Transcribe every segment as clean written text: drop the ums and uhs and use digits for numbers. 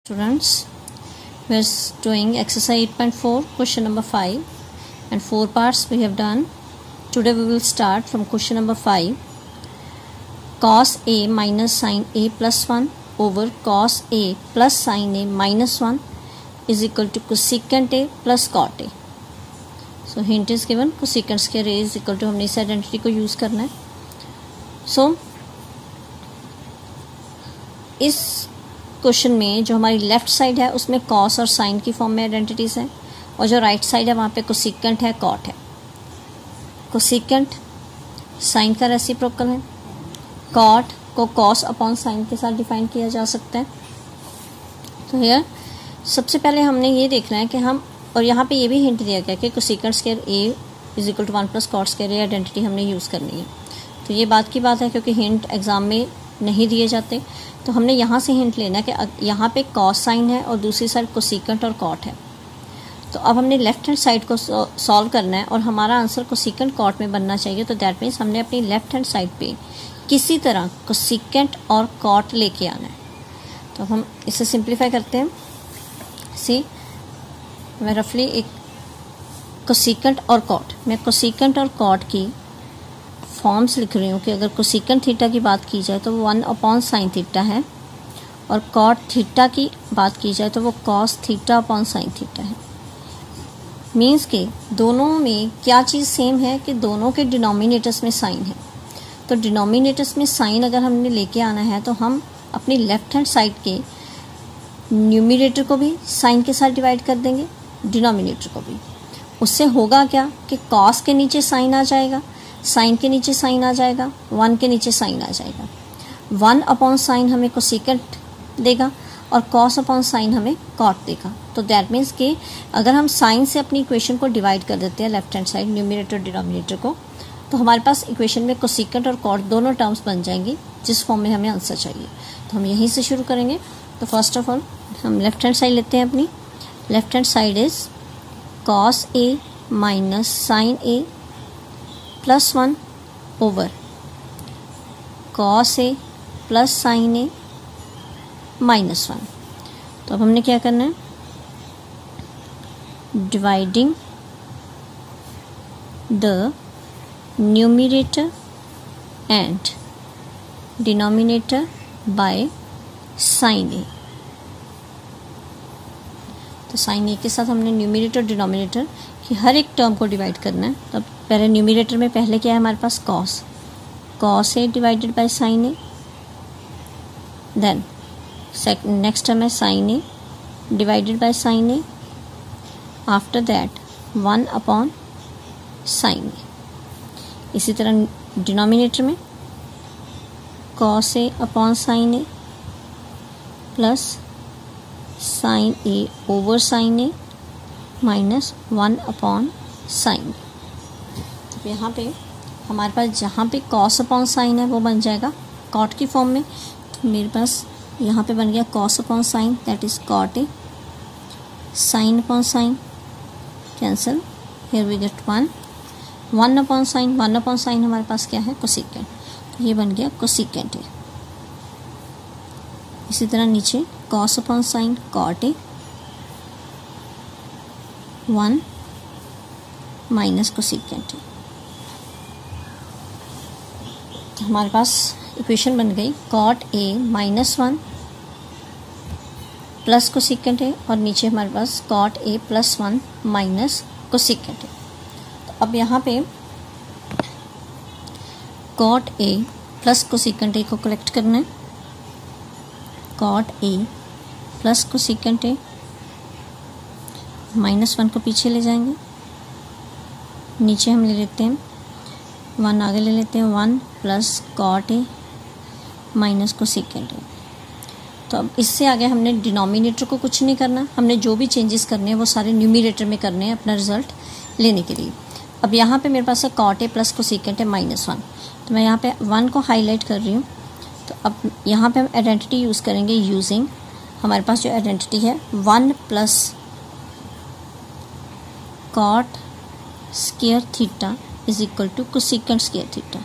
Students, we are doing exercise 8.4 question number 5 and 4 parts we have done. Today we will start from question number 5. Cos A minus sin A plus 1 over cos A plus sin A minus 1 is equal to cosecant A plus cot A. So hint is given, cosecant square A is equal to, हमने इस identity को use करना है. So इस question में जो हमारी left side है उसमें कॉस और साइन की फॉर्म में आइडेंटिटीज हैं और जो राइट साइड है वहाँ पे कोसेकेंट है, कॉट है. कोसेकेंट साइन का रेसिप्रोकल है. कॉट को कॉस अपॉन साइन के साथ डिफाइन किया जा सकता है. तो यार सबसे पहले हमने ये देखना है कि हम, और यहाँ पे ये भी हिंट दिया गया कि cosecant square A is equal to 1 plus cot square A identity हमने यूज़ करनी है. तो ये बात की बात है क्योंकि हिंट एग्जाम में नहीं दिए जाते, तो हमने यहाँ से हिंट लेना कि यहाँ पे कॉस साइन है और दूसरी साइड कोसेकेंट और कॉट है. तो अब हमने लेफ्ट हैंड साइड को सॉल्व करना है और हमारा आंसर कोसेकेंट कॉट में बनना चाहिए. तो दैट मीन्स हमने अपनी लेफ्ट हैंड साइड पे किसी तरह कोसेकेंट और कॉट लेके आना है. तो हम इसे सिंप्लीफाई करते हैं. सी, मैं रफली एक कोसेकेंट और कॉट, मैं कोसेकेंट और कॉट की फॉर्म्स लिख रही हूँ कि अगर कोसेकेंट थीटा की बात की जाए तो वो 1 अपॉन साइन थीटा है और कॉट थीटा की बात की जाए तो वो cos theta upon sine theta है. मीन्स के दोनों में क्या चीज़ सेम है कि दोनों के डिनोमिनेटर्स में साइन है. तो डिनोमिनेटर्स में साइन अगर हमने लेके आना है तो हम अपनी लेफ्ट हैंड साइड के न्यूमिनेटर को भी साइन के साथ डिवाइड कर देंगे, डिनोमिनेटर को भी. उससे होगा क्या कि कॉस के नीचे साइन आ जाएगा, साइन के नीचे साइन आ जाएगा, 1 के नीचे साइन आ जाएगा. 1 अपॉन साइन हमें कोसेकेंट देगा और कॉस अपॉन साइन हमें कॉट देगा. तो दैट मीन्स कि अगर हम साइन से अपनी इक्वेशन को डिवाइड कर देते हैं left hand side numerator denominator को, तो हमारे पास इक्वेशन में कोसेकेंट और कॉट दोनों टर्म्स बन जाएंगी जिस फॉर्म में हमें आंसर चाहिए. तो हम यहीं से शुरू करेंगे. तो फर्स्ट ऑफ ऑल हम लेफ्ट हैंड साइड लेते हैं. अपनी left hand side is cos A minus sine A plus 1 over cos A plus sine A minus 1. तो अब हमने क्या करना है, dividing the numerator and denominator by sine A. तो साइन ए के साथ हमने न्यूमिनेटर डिनोमिनेटर की हर एक टर्म को डिवाइड करना है. तो पहले न्यूमिनेटर में पहले क्या है हमारे पास cos, cos A divided by sine A. Then next term है sine A divided by sine A. After that 1 upon sine A. इसी तरह डिनोमिनेटर में cos A upon sine A plus sine A over sine A minus 1 upon sine. तो यहाँ पे हमारे पास जहाँ पे कॉस अपॉन साइन है वो बन जाएगा कॉट की फॉर्म में. तो मेरे पास यहाँ पे बन गया cos upon sine, that is cot A. Sine upon sine cancel, here we get 1 upon sine. 1 upon sine हमारे पास क्या है, कोसेकेंट. तो ये बन गया कोसेकेंट ए. इसी तरह नीचे cos upon sine cot A, 1 minus cosecant A. हमारे पास इक्वेशन बन गई cot A minus 1 plus cosecant A और नीचे हमारे पास cot A plus 1 minus cosecant A. तो अब यहाँ पे cot A plus cosecant A को कलेक्ट करना है. Cot A plus cosecant A minus 1 को पीछे ले जाएंगे, नीचे हम ले लेते हैं 1 आगे ले लेते हैं, 1 plus cot A minus cosecant A. तो अब इससे आगे हमने डिनोमिनेटर को कुछ नहीं करना, हमने जो भी चेंजेस करने हैं वो सारे न्यूमिनेटर में करने हैं अपना रिजल्ट लेने के लिए. अब यहाँ पे मेरे पास है cot A plus cosecant A minus 1. तो मैं यहाँ पे 1 को हाईलाइट कर रही हूँ. तो अब यहाँ पे हम आइडेंटिटी यूज़ करेंगे यूजिंग, हमारे पास जो आइडेंटिटी है 1 plus cot square theta is equal to cosecant square theta.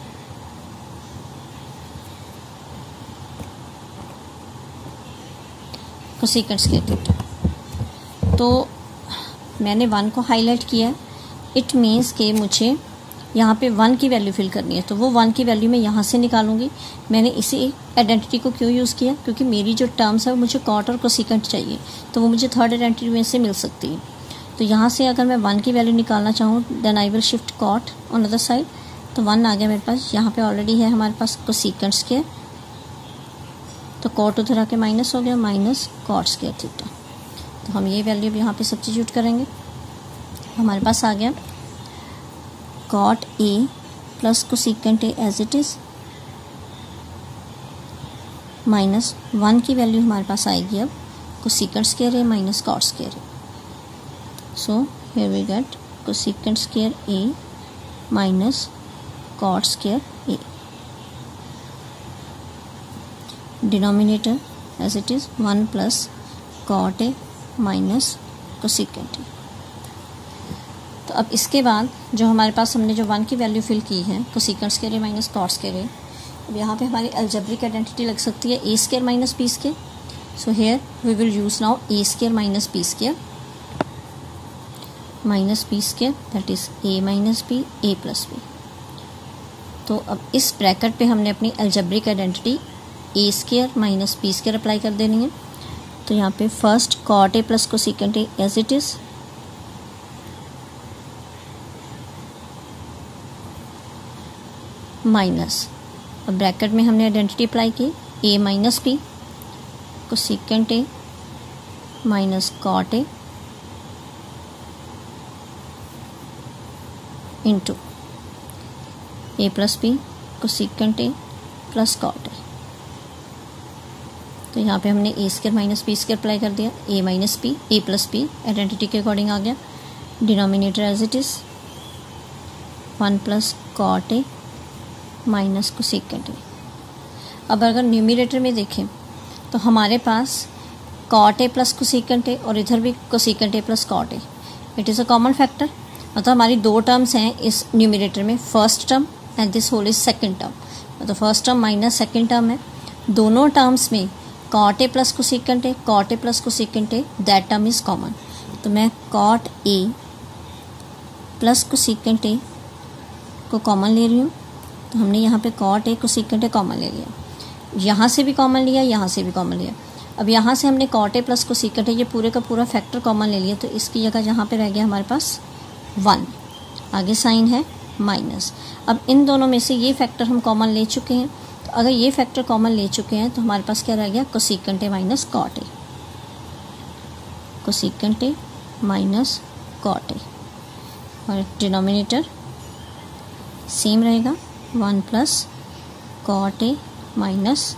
Cosecant square theta. तो मैंने 1 को हाईलाइट किया है, इट मीन्स कि मुझे यहाँ पे 1 की वैल्यू फिल करनी है, तो वो 1 की वैल्यू मैं यहाँ से निकालूंगी। मैंने इसी आइडेंटिटी को क्यों यूज़ किया, क्योंकि मेरी जो टर्म्स है वो मुझे कॉट और कोसेकेंट चाहिए, तो वो मुझे थर्ड आइडेंटिटी में से मिल सकती है। तो यहाँ से अगर मैं 1 की वैल्यू निकालना चाहूँ then I will shift cot on other side, तो 1 आ गया मेरे पास। यहाँ पे ऑलरेडी है हमारे पास कोसेकेंट स्क्वायर, तो कॉट उधर आके माइनस हो गया, माइनस कॉट स्क्वायर थीटा। तो हम ये वैल्यू अब यहाँ पे सब्स्टिट्यूट करेंगे, हमारे पास आ गया cot A plus cosecant A as it is minus 1 की वैल्यू हमारे पास आएगी अब cosecant square A minus cot square A. So here we get cosecant square A minus cot square A. Denominator as it is 1 plus cot A minus cosecant A. तो अब इसके बाद जो हमारे पास हमने जो 1 की वैल्यू फिल की है cosecant square A minus cot square A, अब यहाँ पे हमारी अलजेब्रिक आइडेंटिटी लग सकती है A square minus B square. So here we will use now A square minus B square minus B square, that is A minus B A plus B. तो अब इस ब्रैकेट पे हमने अपनी algebraic identity A square minus B square apply कर देनी है। तो यहाँ पे first cot A plus cosecant A as it is minus, अब ब्रैकेट में हमने आइडेंटिटी अप्लाई की A minus B cosecant A minus cot A into A plus B cosecant A plus cot A. तो यहाँ पे हमने A square minus B square apply कर दिया, A minus B A plus B identity के according आ गया। Denominator as it is 1 plus cot A minus cosecant A. अब अगर न्यूमरेटर में देखें तो हमारे पास cot A plus cosecant A और इधर भी cosecant A plus cot A, it is a common factor. मतलब हमारी 2 टर्म्स हैं इस न्यूमरेटर में, first term and this whole is second term. मतलब first term minus second term है, दोनों टर्म्स में cot A plus cosecant A, cot A plus cosecant A, that term is common. तो मैं cot A plus cosecant A को common ले रही हूँ, तो हमने यहाँ पे cot A cosecant A common ले लिया, यहाँ से भी कॉमन लिया, यहाँ से भी कॉमन लिया। अब यहाँ से हमने कॉट ए प्लस कोसेकेंट ए ये पूरे का पूरा फैक्टर कॉमन ले लिया, तो इसकी जगह यहाँ पे रह गया हमारे पास 1, आगे साइन है माइनस। अब इन दोनों में से ये फैक्टर हम कॉमन ले चुके हैं, तो अगर ये फैक्टर कॉमन ले चुके हैं तो हमारे पास क्या रह गया cosecant A minus cot A, cosecant A minus cot A, और डिनोमिनेटर सेम रहेगा 1 plus cot A minus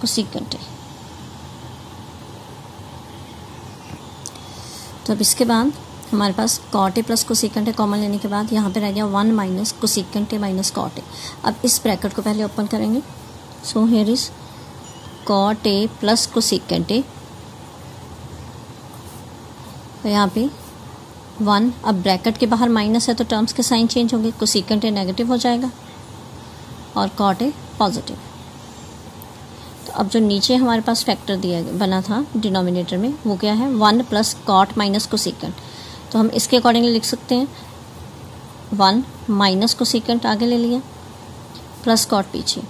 cosecant A. तो अब इसके बाद हमारे पास cot A plus cosecant A common लेने के बाद यहाँ पे रह गया 1 minus cosecant A minus cot A. अब इस ब्रैकेट को पहले ओपन करेंगे, so here is cot A plus cosecant A, तो यहाँ पे 1, अब ब्रैकेट के बाहर माइनस है तो टर्म्स के साइन चेंज होंगे, कोसेकेंट ए नेगेटिव हो जाएगा और कॉट ए पॉजिटिव। तो अब जो नीचे हमारे पास फैक्टर दिया बना था डिनोमिनेटर में वो क्या है 1 प्लस कॉट माइनस कोसेकेंट, तो हम इसके अकॉर्डिंगली लिख सकते हैं 1 माइनस कोसेकेंट आगे ले लिया प्लस कॉट पीछे।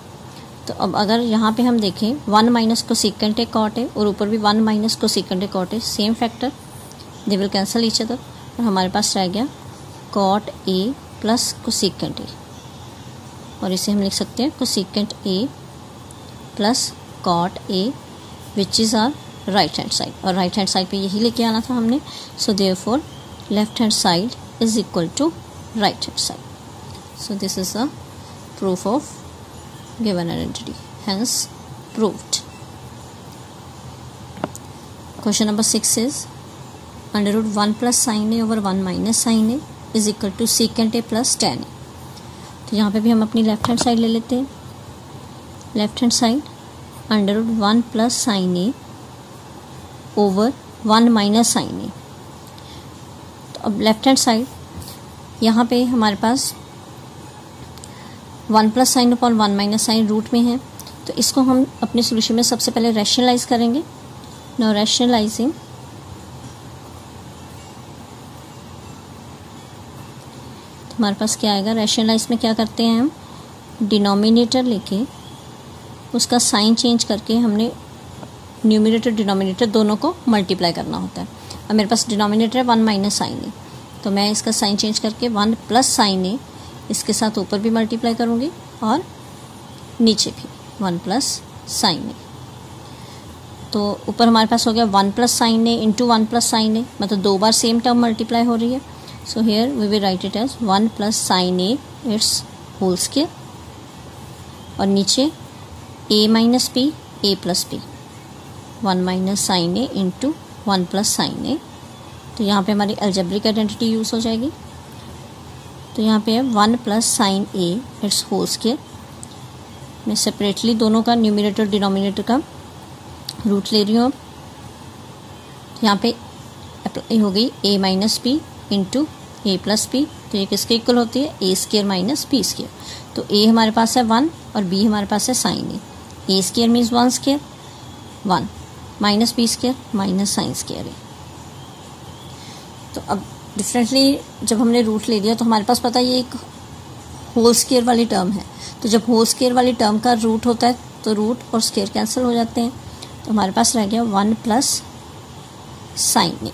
तो अब अगर यहाँ पे हम देखें 1 minus cosecant A cot A और ऊपर भी 1 minus cosecant A cot A, same factor, they will cancel each other, और हमारे पास रह गया cot A plus cosecant A, और इसे हम लिख सकते हैं cosecant A plus cot A which is our right hand side, और राइट हैंड साइड पे यही लेके आना था हमने। So therefore left hand side is equal to right hand side. So this is the proof of given identity, hence proved. Question number 6 is under root 1 plus sin a over 1 minus sin a is equal to secant a plus tan a. तो यहाँ पे भी हम अपनी left hand side ले लेते हैं, left hand side under root 1 plus sine A over 1 minus sine A. तो अब लेफ्ट हैंड साइड यहाँ पे हमारे पास 1 plus sine upon 1 minus sine root में है, तो इसको हम अपने सोल्यूशन में सबसे पहले रैशनलाइज करेंगे। नाउ रैशनलाइजिंग, हमारे पास क्या आएगा, रैशनलाइज में क्या करते हैं हम, डिनोमिनेटर लेके उसका साइन चेंज करके हमने न्यूमिनेटर डिनोमिनेटर दोनों को मल्टीप्लाई करना होता है। अब मेरे पास डिनोमिनेटर है 1 माइनस साइन ए, तो मैं इसका साइन चेंज करके 1 प्लस साइन ए इसके साथ ऊपर भी मल्टीप्लाई करूँगी और नीचे भी 1 प्लस साइन ए। तो ऊपर हमारे पास हो गया 1 plus sine A into 1 plus sine A, मतलब 2 बार सेम टर्म मल्टीप्लाई हो रही है। So here we will write it as 1 plus sine A it's whole square, और नीचे a minus P A plus B, 1 minus sine A into 1 plus sine A. तो यहाँ पे हमारी अलजेब्रिक आइडेंटिटी यूज़ हो जाएगी। तो यहाँ पे है 1 plus sine A it's whole square. मैं सेपरेटली दोनों का न्यूमिनेटर डिनोमिनेटर का रूट ले रही हूँ। अब यहाँ पे अप्लाई हो गई a minus P into A plus p, तो ये किसके इक्वल होती है, A square minus B square. तो a हमारे पास है 1 और b हमारे पास है sine A square means 1 square, 1 minus B square minus sine square है। तो अब डिफरेंटली जब हमने रूट ले लिया तो हमारे पास पता है ये एक होल स्क्वायर वाली टर्म है। तो जब होल स्क्वायर वाली टर्म का रूट होता है तो रूट और स्क्वायर कैंसिल हो जाते हैं। तो हमारे पास रह गया 1 plus sine A.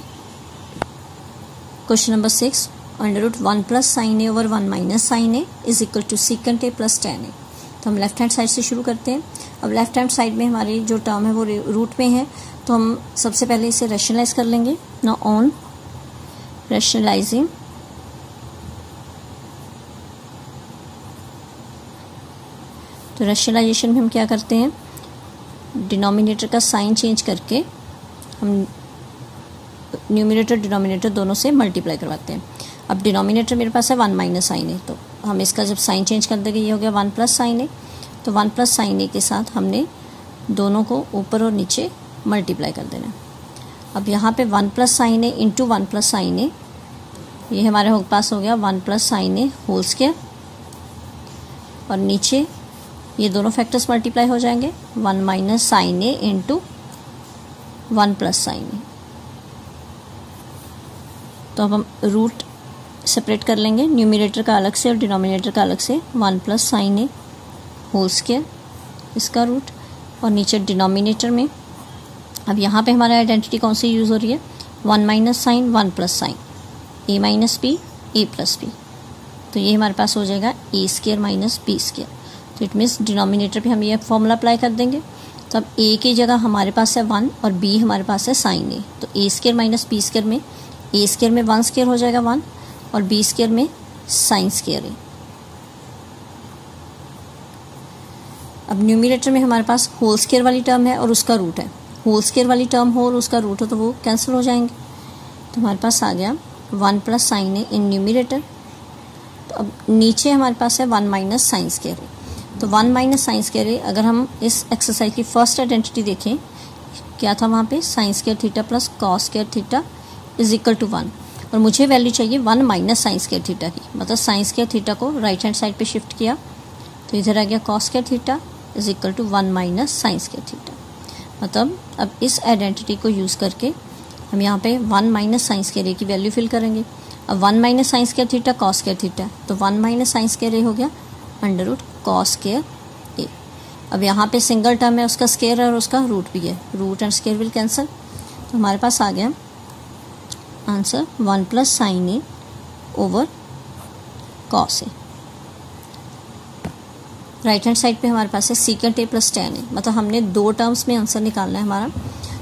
Question number 6, under root 1 plus sine A over 1 minus sine A is equal to secant A plus tan A. तो हम लेफ्ट हैंड साइड से शुरू करते हैं। अब लेफ्ट हैंड साइड में हमारी जो टर्म है वो रूट में है, तो हम सबसे पहले इसे रैशनलाइज कर लेंगे। नाउ ऑन रैशनलाइजिंग, तो रैशनलाइजेशन में हम क्या करते हैं, डिनोमिनेटर का साइन चेंज करके हम न्यूमिनेटर डिनोमिनेटर दोनों से मल्टीप्लाई करवाते हैं। अब डिनोमिनेटर मेरे पास है 1 माइनस साइन ए, तो हम इसका जब साइन चेंज कर देंगे ये हो गया 1 प्लस साइन ए। तो 1 प्लस साइन ए के साथ हमने दोनों को ऊपर और नीचे मल्टीप्लाई कर देना। अब यहाँ पे 1 plus sine A into 1 plus sine ए, ये हमारे पास हो गया 1 प्लस साइन ए होल स्क्वायर, और नीचे ये दोनों फैक्टर्स मल्टीप्लाई हो जाएंगे 1 minus sine A into 1 plus sine A. तो अब हम रूट सेपरेट कर लेंगे, न्यूमिनेटर का अलग से और डिनोमिनेटर का अलग से। 1 प्लस साइन ए होल स्क्वायर इसका रूट, और नीचे डिनोमिनेटर में अब यहाँ पे हमारा आइडेंटिटी कौन सी यूज़ हो रही है, 1 minus sine 1 plus sine, A minus P A plus p. तो ये हमारे पास हो जाएगा a square minus B square. तो इट मीन्स डिनोमिनेटर पे हम ये फॉर्मूला अप्लाई कर देंगे। तो अब ए की जगह हमारे पास है 1 और बी हमारे पास है साइन ए। तो ए स्क्वायर माइनस बी स्क्वायर में ए स्क्वायर में 1 स्क्वायर हो जाएगा 1, और बी स्क्वायर में साइन स्क्वायर है। अब न्यूमिनेटर में हमारे पास होल स्क्वायर वाली टर्म है और उसका रूट है। होल स्क्वायर वाली टर्म हो और उसका रूट हो तो वो कैंसिल हो जाएंगे। तो हमारे पास आ गया 1 plus sine A in numerator. तो अब नीचे हमारे पास है 1 माइनस साइन स्क्वायर ए। तो 1 माइनस साइन स्क्वायर ए, अगर हम इस एक्सरसाइज की फर्स्ट आइडेंटिटी देखें क्या था वहाँ पे, sine square theta plus cos square theta is equal to 1, और मुझे वैल्यू चाहिए 1 माइनस साइन स्क्वायर थीटा की। मतलब साइन स्क्वायर थीटा को राइट हैंड साइड पे शिफ्ट किया तो इधर आ गया cos square theta is equal to 1 minus sine square theta. मतलब अब इस आइडेंटिटी को यूज़ करके हम यहाँ पे 1 माइनस साइन स्क्वायर ए की वैल्यू फिल करेंगे। अब 1 minus sine square theta cos square theta, तो 1 माइनस साइन स्क्वायर ए हो गया under root cos square A. अब यहाँ पे सिंगल टर्म है, उसका स्क्वायर है और उसका रूट भी है, root and square will cancel. तो हमारे पास आ गया answer 1 plus sine A over cos A. Right hand side पे हमारे पास है secant A plus tan A. मतलब हमने 2 टर्म्स में आंसर निकालना है हमारा।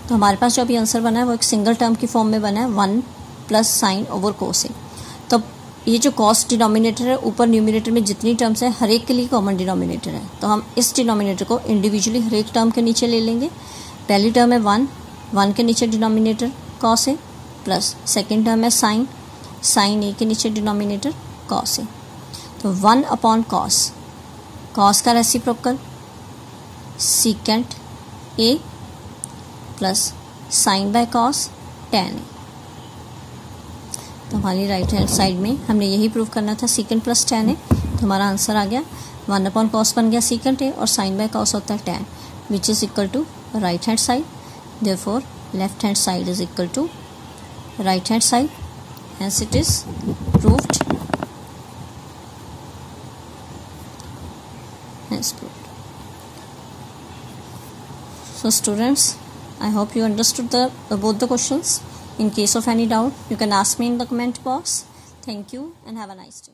तो हमारे पास जो अभी आंसर बना है वो एक सिंगल टर्म की फॉर्म में बना है 1 प्लस साइन ओवर कोस ए। तो ये जो कॉस डिनोमिनेटर है, ऊपर न्यूमिनेटर में जितनी टर्म्स है हर एक के लिए कॉमन डिनोमिनेटर है। तो हम इस डिनोमिनेटर को इंडिविजुअली हर एक टर्म के नीचे ले लेंगे। पहली टर्म है 1 के नीचे denominator cos A, plus second term है साइन ए के नीचे डिनोमिनेटर कॉस ए। तो 1 अपॉन कॉस का reciprocal secant A plus sine by cos tan A. तो हमारी राइट हैंड साइड में हमने यही प्रूव करना था, सीकेंट प्लस टेन ए। तो हमारा आंसर आ गया 1 अपॉन कॉस बन गया सीकेंट ए, और साइन बाय कॉस होता है tan, which is equal to right hand side. Therefore left hand side is equal to right hand side, hence it is proved. Hence proved. So students, I hope you understood both the questions. In case of any doubt, you can ask me in the comment box. Thank you and have a nice day.